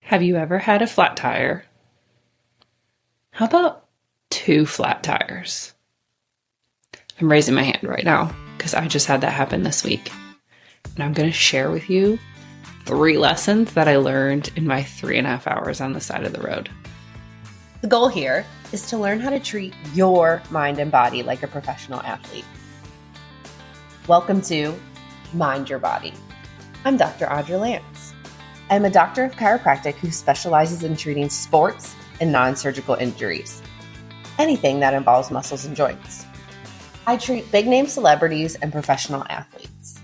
Have you ever had a flat tire? How about two flat tires? I'm raising my hand right now because I just had that happen this week. And I'm going to share with you 3 lessons that I learned in my 3.5 hours on the side of the road. The goal here is to learn how to treat your mind and body like a professional athlete. Welcome to Mind Your Body. I'm Dr. Audra Lance. I'm a doctor of chiropractic who specializes in treating sports and non-surgical injuries, anything that involves muscles and joints. I treat big-name celebrities and professional athletes.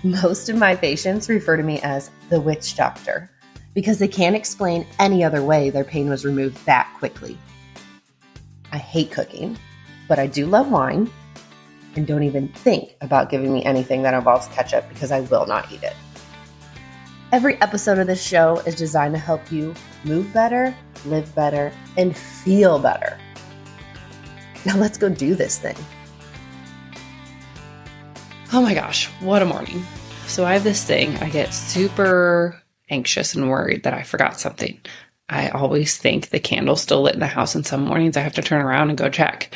Most of my patients refer to me as the witch doctor because they can't explain any other way their pain was removed that quickly. I hate cooking, but I do love wine and don't even think about giving me anything that involves ketchup because I will not eat it. Every episode of this show is designed to help you move better, live better, and feel better. Now let's go do this thing. Oh my gosh, what a morning. So I have this thing. I get super anxious and worried that I forgot something. I always think the candle's still lit in the house, and some mornings I have to turn around and go check.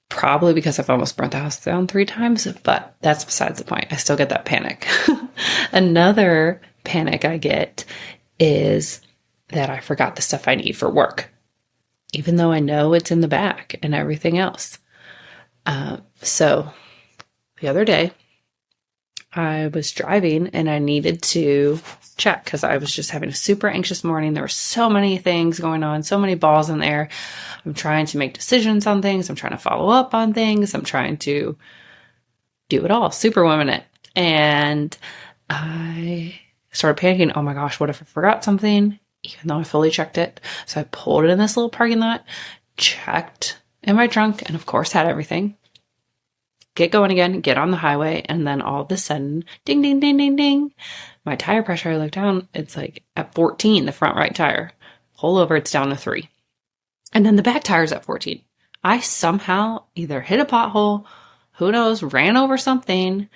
Probably because I've almost burnt the house down 3 times, but that's besides the point. I still get that panic. Another panic I get is that I forgot the stuff I need for work, even though I know it's in the back and everything else. So the other day, I was driving and I needed to check because I was just having a super anxious morning. There were so many things going on, so many balls in the air. I'm trying to make decisions on things. I'm trying to follow up on things. I'm trying to do it all, superwoman it. And I started panicking. Oh my gosh, what if I forgot something? Even though I fully checked it. So I pulled it in this little parking lot, checked in my trunk, and of course had everything. Get going again, get on the highway, and then all of a sudden, ding, ding, ding, ding, ding. My tire pressure, I look down, it's like at 14, the front right tire. Pull over, it's down to 3. And then the back tire's at 14. I somehow either hit a pothole, who knows, ran over something,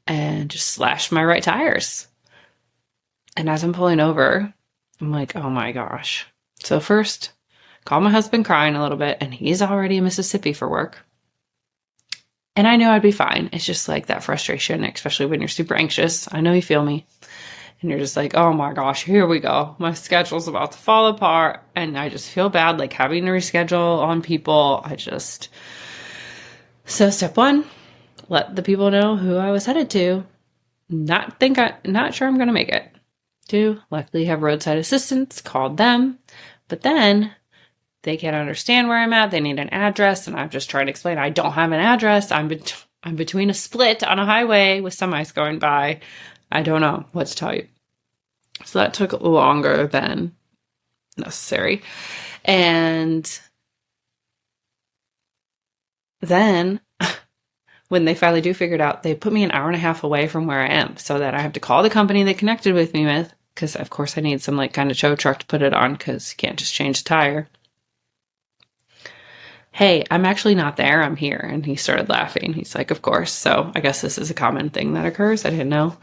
and just slashed my right tires. And as I'm pulling over, I'm like, oh my gosh. So first, call my husband crying a little bit, and he's already in Mississippi for work. And I knew I'd be fine. It's just like that frustration, especially when you're super anxious. I know you feel me. And you're just like, oh my gosh, here we go. My schedule's about to fall apart. And I just feel bad, like having to reschedule on people. So step 1, let the people know who I was headed to. Not sure I'm going to make it. 2, luckily have roadside assistance, called them. But then they can't understand where I'm at. They need an address. And I'm just trying to explain, I don't have an address. I'm between a split on a highway with semis going by. I don't know what to tell you. So that took longer than necessary. And then when they finally do figure it out, they put me an hour and a half away from where I am so that I have to call the company they connected with me with. Because of course I need some like kind of tow truck to put it on because you can't just change the tire. Hey, I'm actually not there. I'm here. And he started laughing. He's like, of course. So I guess this is a common thing that occurs. I didn't know.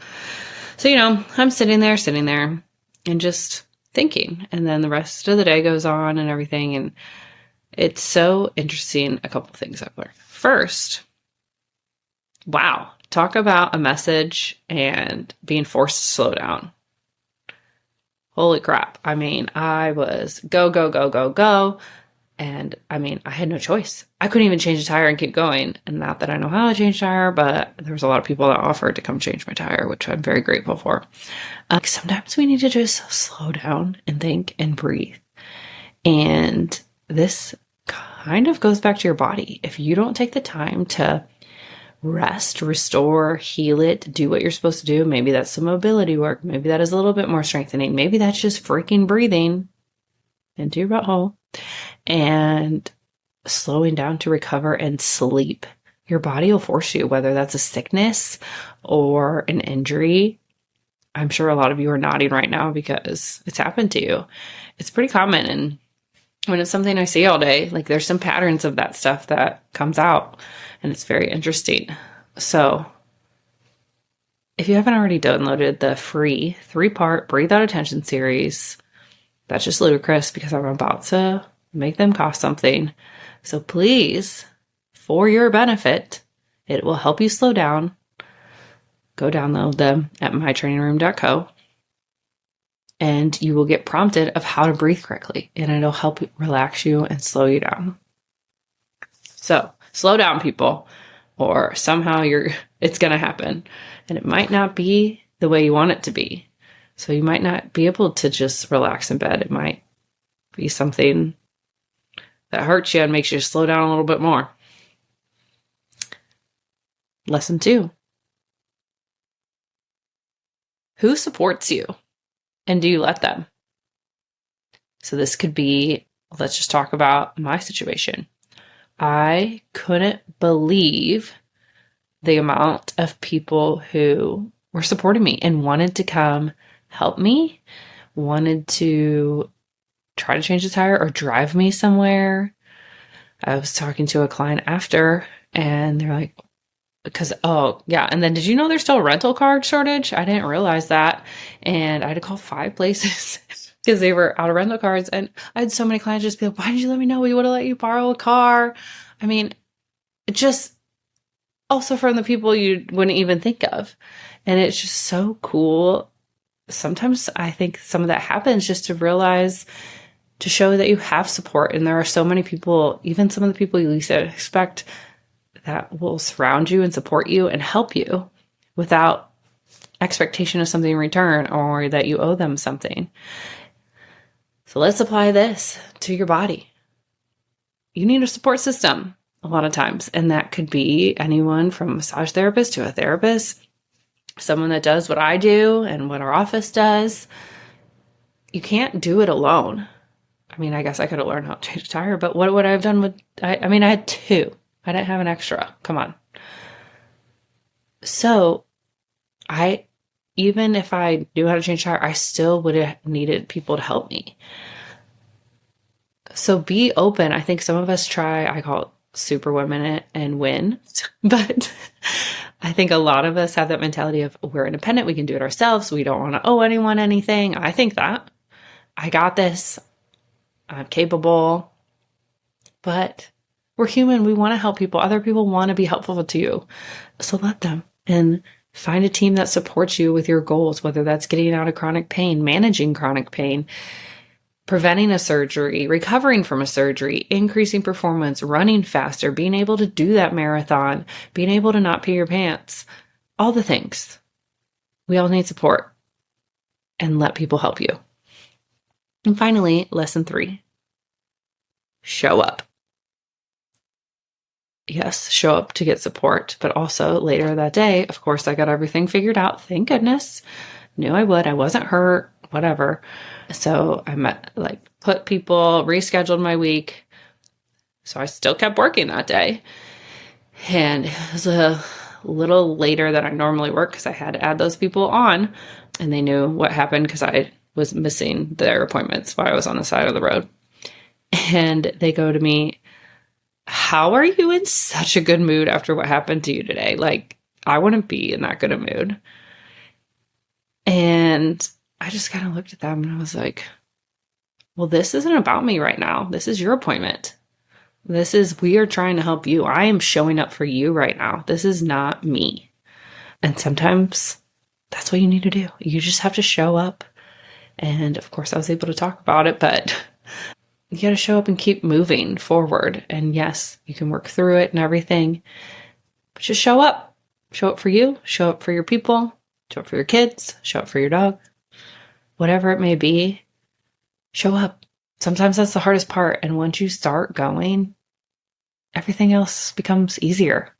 So, I'm sitting there and just thinking. And then the rest of the day goes on and everything. And it's so interesting. A couple things I've learned. First, wow, talk about a message and being forced to slow down. Holy crap. I was go, go, go, go, go. And I had no choice. I couldn't even change the tire and keep going. And not that I know how to change tire, but there was a lot of people that offered to come change my tire, which I'm very grateful for. Sometimes we need to just slow down and think and breathe. And this kind of goes back to your body. If you don't take the time to rest, restore, heal it, do what you're supposed to do, maybe that's some mobility work. Maybe that is a little bit more strengthening. Maybe that's just freaking breathing into your butthole and slowing down to recover and sleep. Your body will force you, whether that's a sickness or an injury. I'm sure a lot of you are nodding right now because it's happened to you. It's pretty common. And when it's something I see all day, like there's some patterns of that stuff that comes out and it's very interesting. So If you haven't already downloaded the free 3-part Breathe Out Attention series, that's just ludicrous because I'm about to make them cost something. So please, for your benefit, it will help you slow down. Go download them at mytrainingroom.co and you will get prompted of how to breathe correctly, and it'll help relax you and slow you down. So slow down, people, or somehow it's going to happen. And it might not be the way you want it to be. So you might not be able to just relax in bed. It might be something that hurts you and makes you slow down a little bit more. Lesson 2. Who supports you? And do you let them? So this could be, let's just talk about my situation. I couldn't believe the amount of people who were supporting me and wanted to come help me, wanted to try to change the tire or drive me somewhere. I was talking to a client after, and they're like, and then did you know there's still a rental car shortage? I didn't realize that. And I had to call 5 places because they were out of rental cars. And I had so many clients just be like, why didn't you let me know? We would have let you borrow a car. I mean, just also from the people you wouldn't even think of. And it's just so cool. Sometimes I think some of that happens just to realize, to show that you have support. And there are so many people, even some of the people you least expect, that will surround you and support you and help you without expectation of something in return or that you owe them something. So let's apply this to your body. You need a support system a lot of times, and that could be anyone from a massage therapist to a therapist, someone that does what I do and what our office does. You can't do it alone. I mean, I guess I could have learned how to change a tire, but what would I have done with, I had 2. I didn't have an extra. Come on. So even if I knew how to change a tire, I still would have needed people to help me. So be open. I think some of us try, I call it superwoman it and win. But I think a lot of us have that mentality of we're independent. We can do it ourselves. We don't want to owe anyone anything. I think that. I got this. I'm capable. But we're human. We want to help people. Other people want to be helpful to you. So let them. And find a team that supports you with your goals, whether that's getting out of chronic pain, managing chronic pain, preventing a surgery, recovering from a surgery, increasing performance, running faster, being able to do that marathon, being able to not pee your pants, all the things. We all need support, and let people help you. And finally, lesson 3, show up. Yes, show up to get support, but also later that day, of course, I got everything figured out. Thank goodness. Knew I would. I wasn't hurt, whatever. So I put people, rescheduled my week. So I still kept working that day. And it was a little later than I normally work because I had to add those people on. And they knew what happened because I was missing their appointments while I was on the side of the road. And they go to me, how are you in such a good mood after what happened to you today? Like, I wouldn't be in that good a mood. And I just kind of looked at them and I was like, well, this isn't about me right now. This is your appointment. We are trying to help you. I am showing up for you right now. This is not me. And sometimes that's what you need to do. You just have to show up. And of course I was able to talk about it, but you got to show up and keep moving forward. And yes, you can work through it and everything, but just show up. Show up for you. Show up for your people. Show up for your kids. Show up for your dog. Whatever it may be, show up. Sometimes that's the hardest part. And once you start going, everything else becomes easier.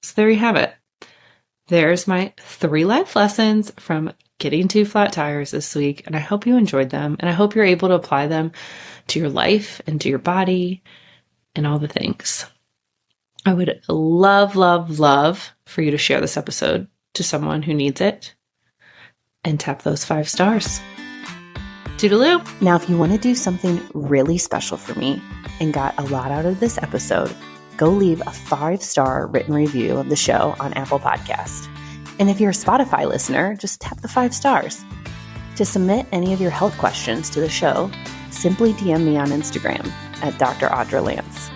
So there you have it. There's my 3 life lessons from getting 2 flat tires this week. And I hope you enjoyed them. And I hope you're able to apply them to your life and to your body and all the things. I would love, love, love for you to share this episode to someone who needs it and tap those 5 stars. Toodaloo. Now, if you want to do something really special for me and got a lot out of this episode, go leave a 5-star written review of the show on Apple Podcast. And if you're a Spotify listener, just tap the 5 stars. To submit any of your health questions to the show, simply DM me on Instagram at Dr. Audra Lance.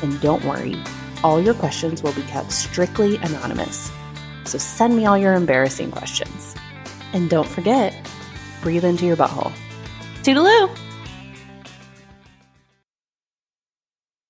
And don't worry, all your questions will be kept strictly anonymous. So send me all your embarrassing questions. And don't forget, breathe into your butthole. Toodaloo!